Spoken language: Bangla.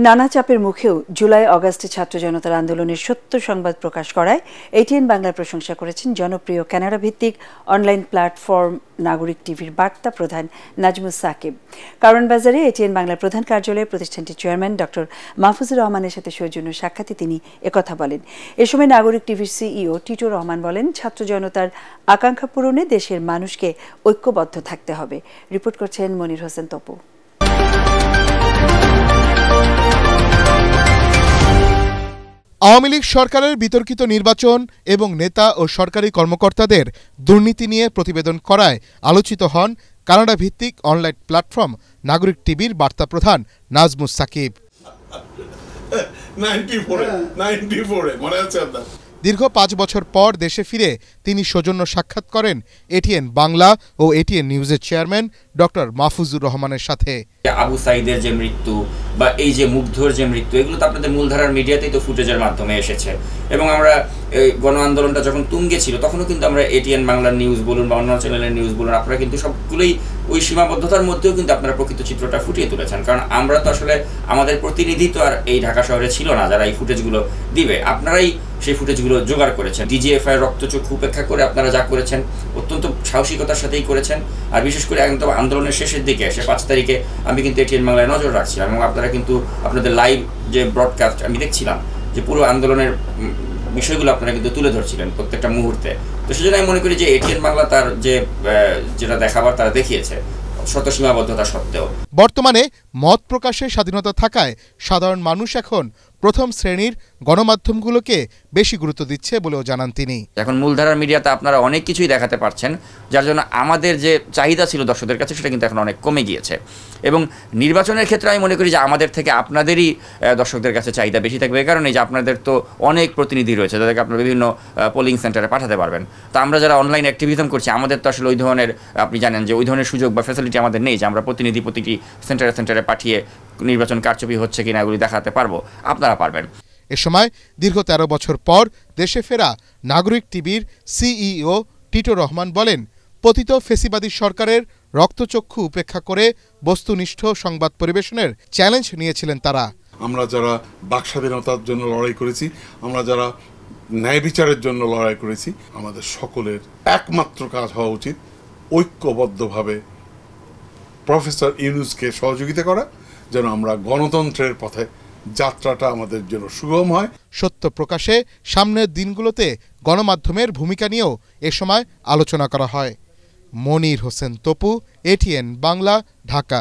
নানা চাপের মুখেও জুলাই আগস্টে ছাত্র জনতার আন্দোলনের সত্য সংবাদ প্রকাশ করায় এটিএন বাংলার প্রশংসা করেছেন জনপ্রিয় কানাডা ভিত্তিক অনলাইন প্ল্যাটফর্ম নাগরিক টিভির বার্তা প্রধান নাজমুস সাকিব। কারণ বাজারে এটিএন বাংলার প্রধান কার্যালয়ে প্রতিষ্ঠানটির চেয়ারম্যান ডক্টর মাহফুজুর রহমানের সাথে সৌজন্য সাক্ষাতে তিনি একথা বলেন। এ সময় নাগরিক টিভির সিইও টিটো রহমান বলেন, ছাত্র জনতার আকাঙ্ক্ষা পূরণে দেশের মানুষকে ঐক্যবদ্ধ থাকতে হবে। রিপোর্ট করছেন মনির হোসেন তপু। আওয়ামী লীগ সরকারের বিতর্কিত নির্বাচন এবং নেতা ও সরকারি কর্মকর্তাদের দুর্নীতি নিয়ে প্রতিবেদন করায় আলোচিত হন কানাডা ভিত্তিক অনলাইন প্ল্যাটফর্ম নাগরিক টিভির বার্তা প্রধান নাজমুস সাকিব। দীর্ঘ ৫ বছর পর দেশে ফিরে তিনি সৌজন্য সাক্ষাৎ করেন এটিএন বাংলা ও এটিএন নিউজের চেয়ারম্যান ডক্টর মাহফুজুর রহমানের সাথে। আবু সাইদের যে মৃত্যু বা এই যে মুগ্ধর যে মৃত্যু, এগুলো তো আপনাদের মূলধারার মিডিয়াতেই তো ফুটেজের মাধ্যমে এসেছে এবং আমরা গণ আন্দোলনটা যখন তুঙ্গে ছিল তখনও কিন্তু আমরা এটিএন বাংলার নিউজ বলুন বা অন্য চ্যানেলের নিউজ বলুন, আপনারা কিন্তু সবগুলোই ওই সীমাবদ্ধতার মধ্যেও কিন্তু আপনারা প্রকৃত চিত্রটা ফুটিয়ে তুলেছেন। কারণ আমরা তো আসলে আমাদের প্রতিনিধি তো আর এই ঢাকা শহরে ছিল না যারা এই ফুটেজগুলো দিবে, আপনারাই সেই ফুটেজগুলো জোগাড় করেছেন। ডিজিএফআই রক্তচক্ষু উপেক্ষা করে আপনারা যা করেছেন অত্যন্ত সাহসিকতার সাথেই করেছেন। আর বিশেষ করে একদম আন্দোলনের শেষের দিকে এসে ৫ তারিখে আমি কিন্তু এটিএন বাংলায় নজর রাখছিলাম এবং আপনারা কিন্তু আপনাদের লাইভ যে ব্রডকাস্ট আমি দেখছিলাম যে পুরো আন্দোলনের বিষয়গুলো আপনারা কিন্তু তুলে ধরছিলেন প্রত্যেকটা মুহূর্তে। তো সেজন্য আমি মনে করি যে এটিএন বাংলা তার যে যেটা দেখাবার তারা দেখিয়েছে শত সীমাবদ্ধতা সত্ত্বেও। বর্তমানে মত প্রকাশের স্বাধীনতা থাকায় সাধারণ মানুষ এখন প্রথম শ্রেণীর গণমাধ্যমগুলোকে বেশি গুরুত্ব দিচ্ছে বলেও জানান তিনি। এখন মূলধারার মিডিয়াতে আপনারা অনেক কিছুই দেখাতে পারছেন, যার জন্য আমাদের যে চাহিদা ছিল দর্শকদের কাছে সেটা কিন্তু এখন অনেক কমে গিয়েছে। এবং নির্বাচনের ক্ষেত্রে আমি মনে করি যে আমাদের থেকে আপনাদেরই দর্শকদের কাছে চাহিদা বেশি থাকবে, এই কারণে যে আপনাদের তো অনেক প্রতিনিধি রয়েছে যাদেরকে আপনারা বিভিন্ন পোলিং সেন্টারে পাঠাতে পারবেন। তো আমরা যারা অনলাইন অ্যাক্টিভিজম করছি আমাদের তো আসলে ওই ধরনের, আপনি জানেন যে ওই ধরনের সুযোগ বা ফ্যাসিলিটি আমাদের নেই যে আমরা প্রতিনিধি প্রতিটি সেন্টারে সেন্টারে পাঠিয়ে নির্বাচন কারচুপি হচ্ছে কিনা এগুলি দেখাতে পারবো, আপনারা পারবেন। এ সময় দীর্ঘ ১৩ বছর পর দেশে ফেরা নাগরিক টিভির সিইও টিটো রহমান বলেন, পতিত ফেসিবাদী সরকারের রক্তচক্ষু উপেক্ষা করে বস্তুনিষ্ঠ সংবাদ পরিবেশনের চ্যালেঞ্জ নিয়েছিলেন তারা। আমরা যারা বাক স্বাধীনতার জন্য লড়াই করেছি, আমরা যারা ন্যায় বিচারের জন্য লড়াই করেছি, আমাদের সকলের একমাত্র কাজ হওয়া উচিত ঐক্যবদ্ধভাবে প্রফেসর ইউনূসকে সহযোগিতা করা, যেন আমরা গণতন্ত্রের পথে যাত্রাটা আমাদের জন্য সুগম হয়। সত্য প্রকাশে সামনের দিনগুলোতে গণমাধ্যমের ভূমিকা নিয়েও এ সময় আলোচনা করা হয়। মনির হোসেন তপু, এটিএন বাংলা, ঢাকা।